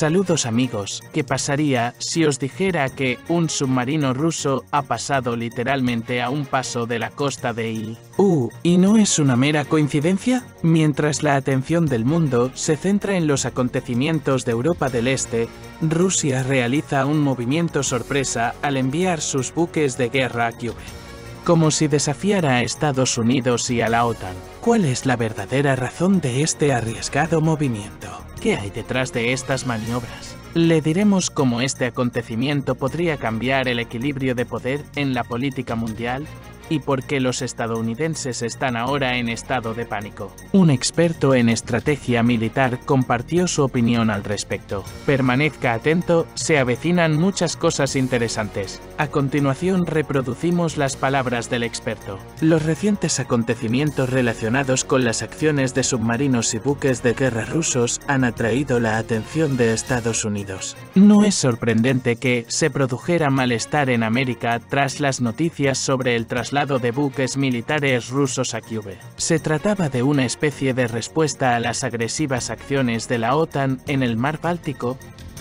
Saludos amigos, ¿qué pasaría si os dijera que un submarino ruso ha pasado literalmente a un paso de la costa de I? ¿Y no es una mera coincidencia? Mientras la atención del mundo se centra en los acontecimientos de Europa del Este, Rusia realiza un movimiento sorpresa al enviar sus buques de guerra a Kiev, como si desafiara a Estados Unidos y a la OTAN. ¿Cuál es la verdadera razón de este arriesgado movimiento? ¿Qué hay detrás de estas maniobras? Le diremos cómo este acontecimiento podría cambiar el equilibrio de poder en la política mundial y por qué los estadounidenses están ahora en estado de pánico. Un experto en estrategia militar compartió su opinión al respecto. Permanezca atento, se avecinan muchas cosas interesantes. A continuación reproducimos las palabras del experto. Los recientes acontecimientos relacionados con las acciones de submarinos y buques de guerra rusos han atraído la atención de Estados Unidos. No es sorprendente que se produjera malestar en América tras las noticias sobre el traslado de buques militares rusos a Kiev. Se trataba de una especie de respuesta a las agresivas acciones de la OTAN en el mar Báltico,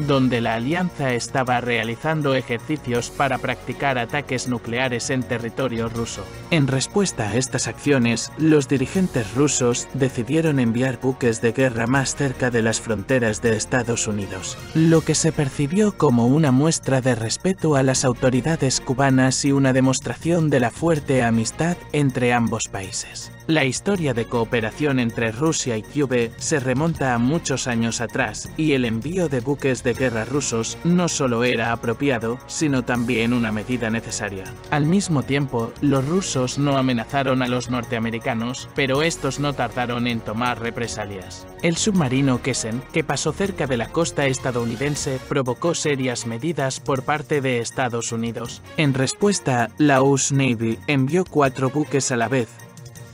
donde la alianza estaba realizando ejercicios para practicar ataques nucleares en territorio ruso. En respuesta a estas acciones, los dirigentes rusos decidieron enviar buques de guerra más cerca de las fronteras de Estados Unidos, lo que se percibió como una muestra de respeto a las autoridades cubanas y una demostración de la fuerte amistad entre ambos países. La historia de cooperación entre Rusia y Kiev se remonta a muchos años atrás, y el envío de buques de guerra rusos no solo era apropiado, sino también una medida necesaria. Al mismo tiempo, los rusos no amenazaron a los norteamericanos, pero estos no tardaron en tomar represalias. El submarino Kesen, que pasó cerca de la costa estadounidense, provocó serias medidas por parte de Estados Unidos. En respuesta, la US Navy envió 4 buques a la vez,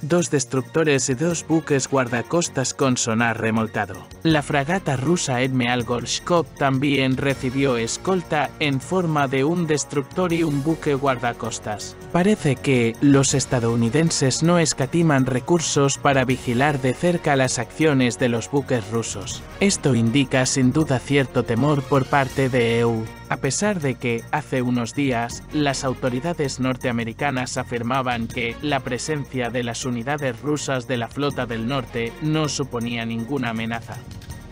2 destructores y 2 buques guardacostas con sonar remolcado. La fragata rusa Admiral Gorshkov también recibió escolta en forma de un destructor y un buque guardacostas. Parece que los estadounidenses no escatiman recursos para vigilar de cerca las acciones de los buques rusos. Esto indica sin duda cierto temor por parte de EU. A pesar de que, hace unos días, las autoridades norteamericanas afirmaban que la presencia de las unidades rusas de la Flota del Norte no suponía ninguna amenaza.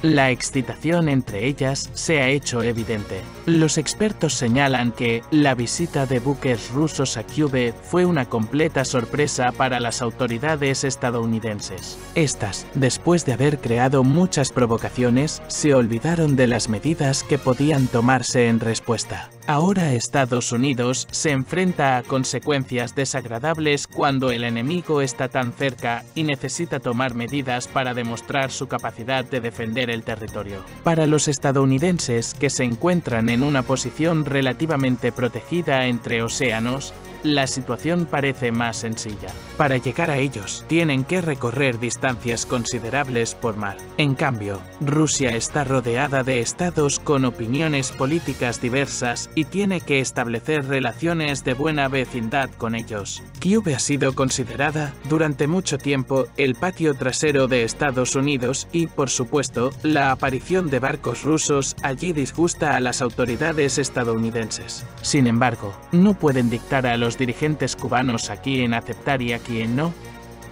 La excitación entre ellas se ha hecho evidente. Los expertos señalan que la visita de buques rusos a Kiev fue una completa sorpresa para las autoridades estadounidenses. Estas, después de haber creado muchas provocaciones, se olvidaron de las medidas que podían tomarse en respuesta. Ahora Estados Unidos se enfrenta a consecuencias desagradables cuando el enemigo está tan cerca y necesita tomar medidas para demostrar su capacidad de defender el territorio. Para los estadounidenses, que se encuentran en una posición relativamente protegida entre océanos, la situación parece más sencilla. Para llegar a ellos, tienen que recorrer distancias considerables por mar. En cambio, Rusia está rodeada de estados con opiniones políticas diversas y tiene que establecer relaciones de buena vecindad con ellos. Kiev ha sido considerada, durante mucho tiempo, el patio trasero de Estados Unidos y, por supuesto, la aparición de barcos rusos allí disgusta a las autoridades estadounidenses. Sin embargo, no pueden dictar a los dirigentes cubanos a quién aceptar y a quién no,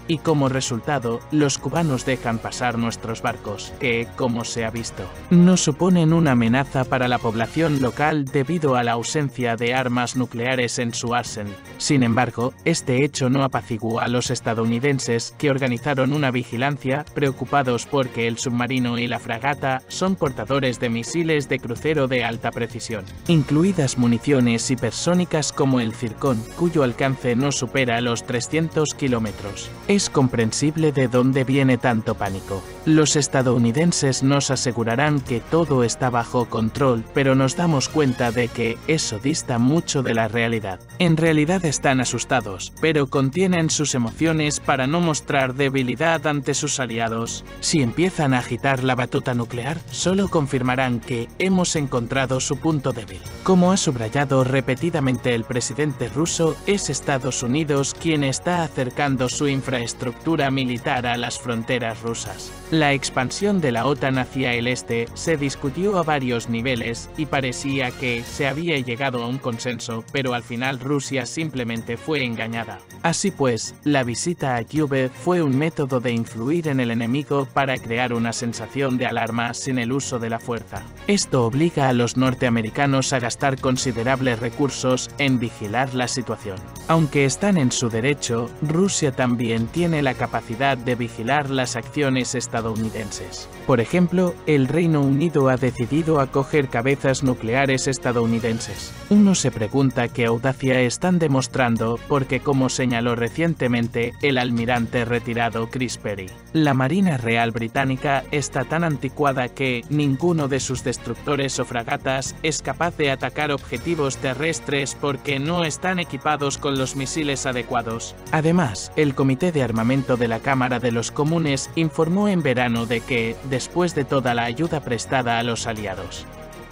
y como resultado, los cubanos dejan pasar nuestros barcos, que, como se ha visto, no suponen una amenaza para la población local debido a la ausencia de armas nucleares en su arsenal. Sin embargo, este hecho no apaciguó a los estadounidenses, que organizaron una vigilancia, preocupados porque el submarino y la fragata son portadores de misiles de crucero de alta precisión, incluidas municiones hipersónicas como el Zircón, cuyo alcance no supera los 300 kilómetros. Es comprensible de dónde viene tanto pánico. Los estadounidenses nos asegurarán que todo está bajo control, pero nos damos cuenta de que eso dista mucho de la realidad. En realidad están asustados, pero contienen sus emociones para no mostrar debilidad ante sus aliados. Si empiezan a agitar la batuta nuclear, solo confirmarán que hemos encontrado su punto débil. Como ha subrayado repetidamente el presidente ruso, es Estados Unidos quien está acercando su infraestructura estructura militar a las fronteras rusas. La expansión de la OTAN hacia el este se discutió a varios niveles y parecía que se había llegado a un consenso, pero al final Rusia simplemente fue engañada. Así pues, la visita a Kiev fue un método de influir en el enemigo para crear una sensación de alarma sin el uso de la fuerza. Esto obliga a los norteamericanos a gastar considerables recursos en vigilar la situación. Aunque están en su derecho, Rusia también tiene la capacidad de vigilar las acciones estadounidenses. Por ejemplo, el Reino Unido ha decidido acoger cabezas nucleares estadounidenses. Uno se pregunta qué audacia están demostrando porque, como señaló recientemente el almirante retirado Chris Perry, la Marina Real Británica está tan anticuada que ninguno de sus destructores o fragatas es capaz de atacar objetivos terrestres porque no están equipados con los misiles adecuados. Además, el Comité de Armamento de la Cámara de los Comunes informó en verano de que, después de toda la ayuda prestada a los aliados,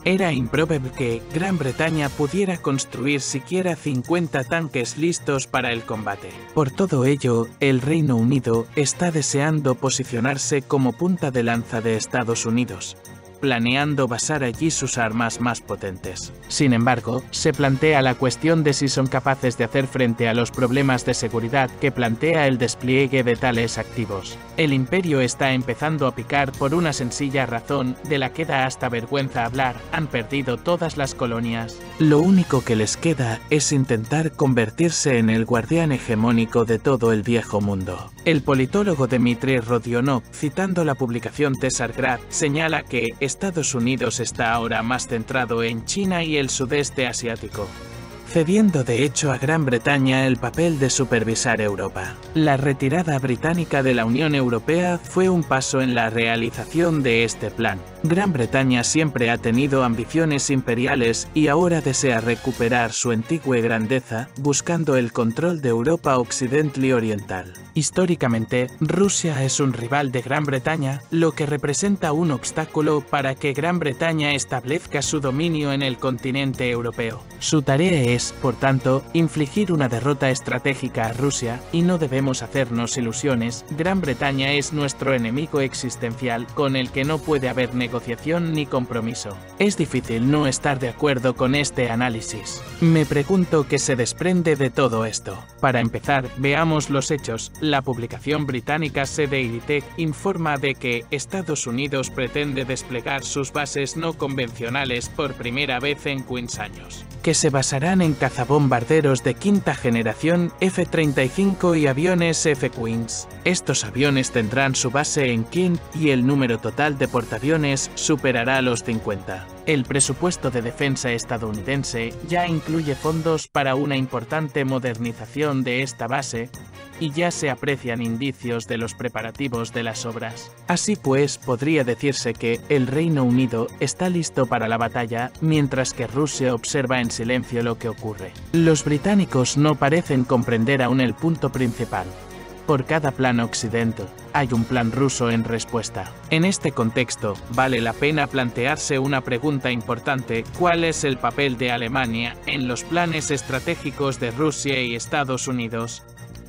era improbable que Gran Bretaña pudiera construir siquiera 50 tanques listos para el combate. Por todo ello, el Reino Unido está deseando posicionarse como punta de lanza de Estados Unidos, planeando basar allí sus armas más potentes. Sin embargo, se plantea la cuestión de si son capaces de hacer frente a los problemas de seguridad que plantea el despliegue de tales activos. El imperio está empezando a picar por una sencilla razón de la que da hasta vergüenza hablar: han perdido todas las colonias. Lo único que les queda es intentar convertirse en el guardián hegemónico de todo el viejo mundo. El politólogo Dmitry Rodionov, citando la publicación Tsargrad, señala que Estados Unidos está ahora más centrado en China y el sudeste asiático, cediendo de hecho a Gran Bretaña el papel de supervisar Europa. La retirada británica de la Unión Europea fue un paso en la realización de este plan. Gran Bretaña siempre ha tenido ambiciones imperiales y ahora desea recuperar su antigua grandeza, buscando el control de Europa occidental y oriental. Históricamente, Rusia es un rival de Gran Bretaña, lo que representa un obstáculo para que Gran Bretaña establezca su dominio en el continente europeo. Su tarea es, por tanto, infligir una derrota estratégica a Rusia, y no debemos hacernos ilusiones: Gran Bretaña es nuestro enemigo existencial, con el que no puede haber negociación ni compromiso. Es difícil no estar de acuerdo con este análisis. Me pregunto qué se desprende de todo esto. Para empezar, veamos los hechos. La publicación británica Daily Tech informa de que Estados Unidos pretende desplegar sus bases no convencionales por primera vez en 15 años, que se basarán en cazabombarderos de quinta generación F-35 y aviones F-15. Estos aviones tendrán su base en Kiev y el número total de portaaviones superará los 50. El presupuesto de defensa estadounidense ya incluye fondos para una importante modernización de esta base, y ya se aprecian indicios de los preparativos de las obras. Así pues, podría decirse que el Reino Unido está listo para la batalla, mientras que Rusia observa en silencio lo que ocurre. Los británicos no parecen comprender aún el punto principal. Por cada plan occidental, hay un plan ruso en respuesta. En este contexto, vale la pena plantearse una pregunta importante: ¿cuál es el papel de Alemania en los planes estratégicos de Rusia y Estados Unidos?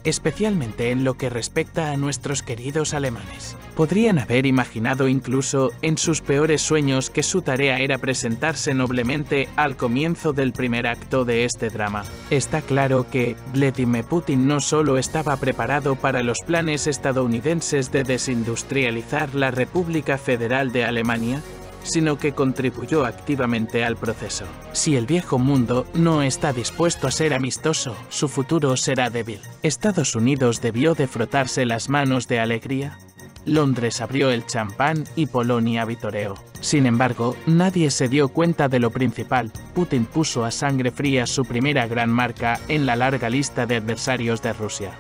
Especialmente en lo que respecta a nuestros queridos alemanes. Podrían haber imaginado incluso en sus peores sueños que su tarea era presentarse noblemente al comienzo del primer acto de este drama. Está claro que Vladimir Putin no solo estaba preparado para los planes estadounidenses de desindustrializar la República Federal de Alemania, sino que contribuyó activamente al proceso. Si el viejo mundo no está dispuesto a ser amistoso, su futuro será débil. ¿Estados Unidos debió de frotarse las manos de alegría? Londres abrió el champán y Polonia vitoreó. Sin embargo, nadie se dio cuenta de lo principal: Putin puso a sangre fría su primera gran marca en la larga lista de adversarios de Rusia,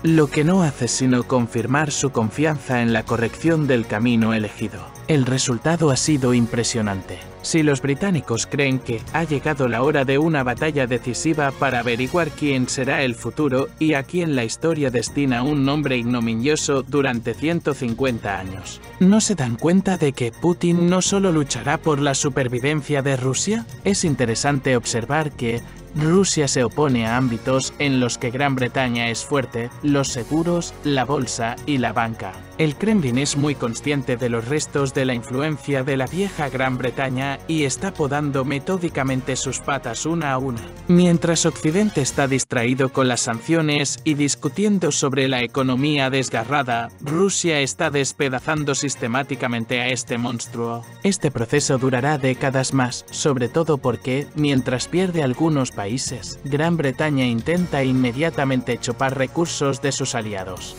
lo que no hace sino confirmar su confianza en la corrección del camino elegido. El resultado ha sido impresionante. Si los británicos creen que ha llegado la hora de una batalla decisiva para averiguar quién será el futuro y a quién la historia destina un nombre ignominioso durante 150 años, ¿no se dan cuenta de que Putin no solo luchará por la supervivencia de Rusia? Es interesante observar que, Rusia se opone a ámbitos en los que Gran Bretaña es fuerte: los seguros, la bolsa y la banca. El Kremlin es muy consciente de los restos de la influencia de la vieja Gran Bretaña y está podando metódicamente sus patas una a una. Mientras Occidente está distraído con las sanciones y discutiendo sobre la economía desgarrada, Rusia está despedazando sistemáticamente a este monstruo. Este proceso durará décadas más, sobre todo porque, mientras pierde algunos países, Gran Bretaña intenta inmediatamente chupar recursos de sus aliados,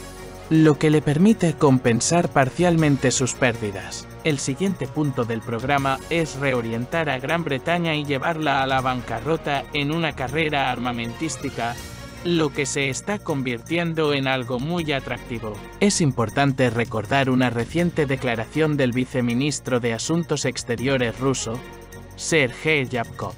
lo que le permite compensar parcialmente sus pérdidas. El siguiente punto del programa es reorientar a Gran Bretaña y llevarla a la bancarrota en una carrera armamentística, lo que se está convirtiendo en algo muy atractivo. Es importante recordar una reciente declaración del viceministro de Asuntos Exteriores ruso, Sergei Ryabkov,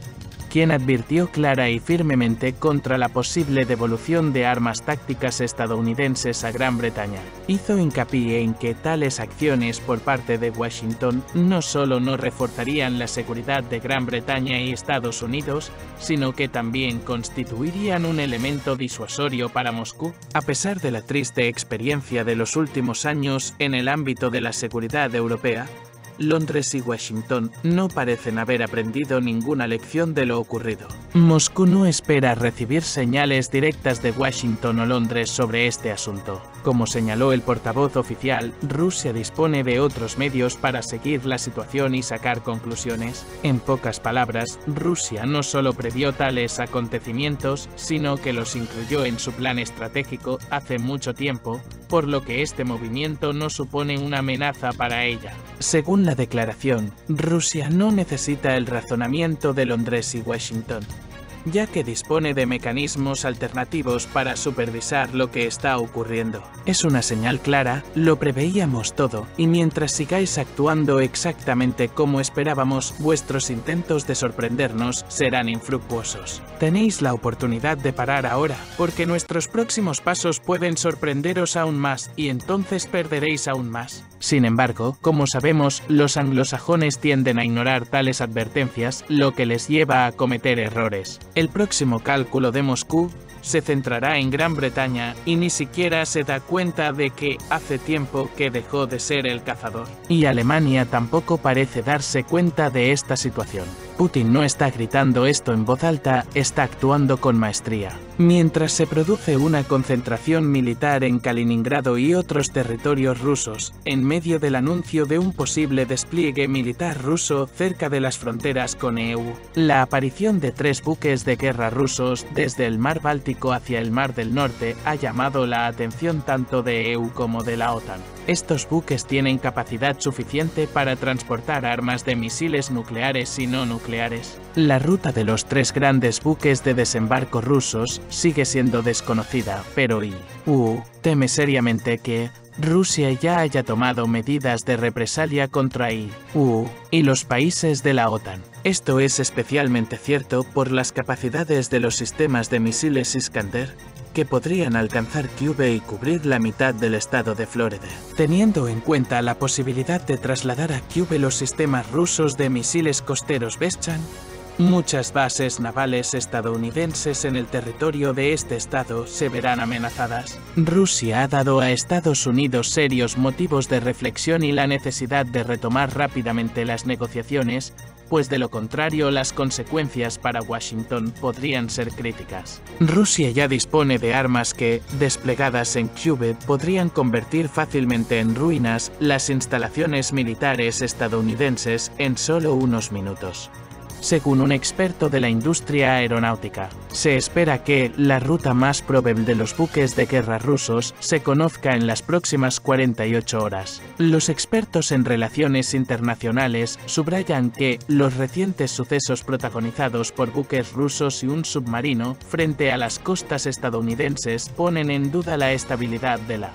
quien advirtió clara y firmemente contra la posible devolución de armas tácticas estadounidenses a Gran Bretaña. Hizo hincapié en que tales acciones por parte de Washington no solo no reforzarían la seguridad de Gran Bretaña y Estados Unidos, sino que también constituirían un elemento disuasorio para Moscú. A pesar de la triste experiencia de los últimos años en el ámbito de la seguridad europea, Londres y Washington no parecen haber aprendido ninguna lección de lo ocurrido. Moscú no espera recibir señales directas de Washington o Londres sobre este asunto. Como señaló el portavoz oficial, Rusia dispone de otros medios para seguir la situación y sacar conclusiones. En pocas palabras, Rusia no solo previó tales acontecimientos, sino que los incluyó en su plan estratégico hace mucho tiempo, por lo que este movimiento no supone una amenaza para ella. Según la declaración, Rusia no necesita el razonamiento de Londres y Washington, ya que dispone de mecanismos alternativos para supervisar lo que está ocurriendo. Es una señal clara, lo preveíamos todo, y mientras sigáis actuando exactamente como esperábamos, vuestros intentos de sorprendernos serán infructuosos. Tenéis la oportunidad de parar ahora, porque nuestros próximos pasos pueden sorprenderos aún más, y entonces perderéis aún más. Sin embargo, como sabemos, los anglosajones tienden a ignorar tales advertencias, lo que les lleva a cometer errores. El próximo cálculo de Moscú se centrará en Gran Bretaña y ni siquiera se da cuenta de que hace tiempo que dejó de ser el cazador. Y Alemania tampoco parece darse cuenta de esta situación. Putin no está gritando esto en voz alta, está actuando con maestría. Mientras se produce una concentración militar en Kaliningrado y otros territorios rusos, en medio del anuncio de un posible despliegue militar ruso cerca de las fronteras con EU, la aparición de 3 buques de guerra rusos desde el mar Báltico hacia el Mar del Norte ha llamado la atención tanto de EU como de la OTAN. Estos buques tienen capacidad suficiente para transportar armas de misiles nucleares y no nucleares. La ruta de los 3 grandes buques de desembarco rusos sigue siendo desconocida, pero EU teme seriamente que Rusia ya haya tomado medidas de represalia contra EU y los países de la OTAN. Esto es especialmente cierto por las capacidades de los sistemas de misiles Iskander, que podrían alcanzar Kyiv y cubrir la mitad del estado de Florida. Teniendo en cuenta la posibilidad de trasladar a Kyiv los sistemas rusos de misiles costeros Beschan, muchas bases navales estadounidenses en el territorio de este estado se verán amenazadas. Rusia ha dado a Estados Unidos serios motivos de reflexión y la necesidad de retomar rápidamente las negociaciones, pues de lo contrario las consecuencias para Washington podrían ser críticas. Rusia ya dispone de armas que, desplegadas en Kyiv, podrían convertir fácilmente en ruinas las instalaciones militares estadounidenses en solo unos minutos. Según un experto de la industria aeronáutica, se espera que la ruta más probable de los buques de guerra rusos se conozca en las próximas 48 horas. Los expertos en relaciones internacionales subrayan que los recientes sucesos protagonizados por buques rusos y un submarino frente a las costas estadounidenses ponen en duda la estabilidad de la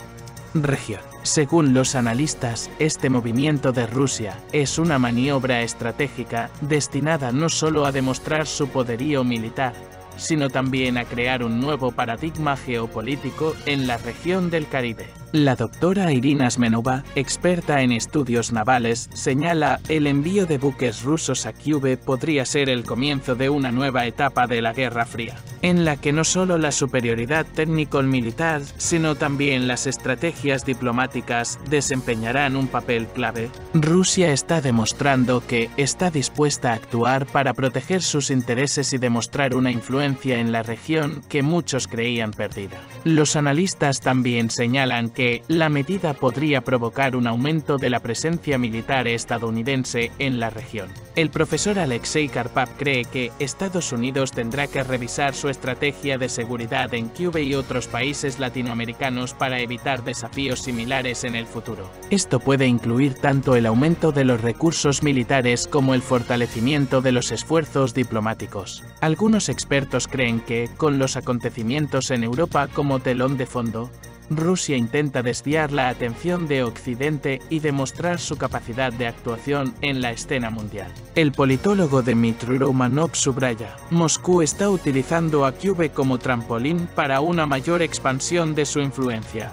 región. Según los analistas, este movimiento de Rusia es una maniobra estratégica destinada no solo a demostrar su poderío militar, sino también a crear un nuevo paradigma geopolítico en la región del Caribe. La doctora Irina Smenova, experta en estudios navales, señala: el envío de buques rusos a Kyiv podría ser el comienzo de una nueva etapa de la Guerra Fría, en la que no solo la superioridad técnico-militar, sino también las estrategias diplomáticas desempeñarán un papel clave. Rusia está demostrando que está dispuesta a actuar para proteger sus intereses y demostrar una influencia en la región que muchos creían perdida. Los analistas también señalan que la medida podría provocar un aumento de la presencia militar estadounidense en la región. El profesor Alexei Karpov cree que Estados Unidos tendrá que revisar su estrategia de seguridad en Cuba y otros países latinoamericanos para evitar desafíos similares en el futuro. Esto puede incluir tanto el aumento de los recursos militares como el fortalecimiento de los esfuerzos diplomáticos. Algunos expertos creen que, con los acontecimientos en Europa como telón de fondo, Rusia intenta desviar la atención de Occidente y demostrar su capacidad de actuación en la escena mundial. El politólogo Dmitry Romanov subraya: Moscú está utilizando a Kyiv como trampolín para una mayor expansión de su influencia,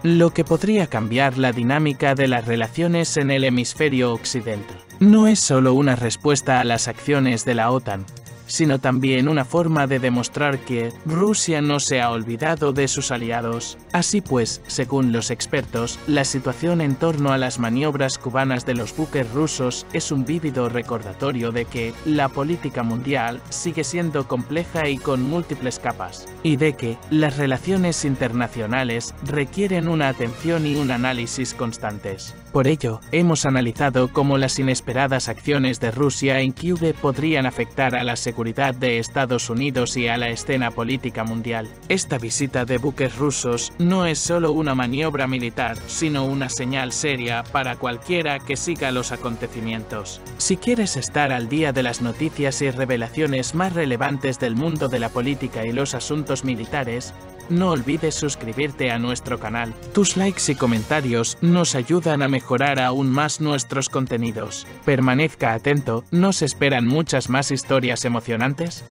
lo que podría cambiar la dinámica de las relaciones en el hemisferio occidental. No es solo una respuesta a las acciones de la OTAN, sino también una forma de demostrar que Rusia no se ha olvidado de sus aliados. Así pues, según los expertos, la situación en torno a las maniobras cubanas de los buques rusos es un vívido recordatorio de que la política mundial sigue siendo compleja y con múltiples capas, y de que las relaciones internacionales requieren una atención y un análisis constantes. Por ello, hemos analizado cómo las inesperadas acciones de Rusia en Kyiv podrían afectar a la seguridad de Estados Unidos y a la escena política mundial. Esta visita de buques rusos no es solo una maniobra militar, sino una señal seria para cualquiera que siga los acontecimientos. Si quieres estar al día de las noticias y revelaciones más relevantes del mundo de la política y los asuntos militares, no olvides suscribirte a nuestro canal. Tus likes y comentarios nos ayudan a mejorar aún más nuestros contenidos. Permanezca atento, nos esperan muchas más historias emocionantes.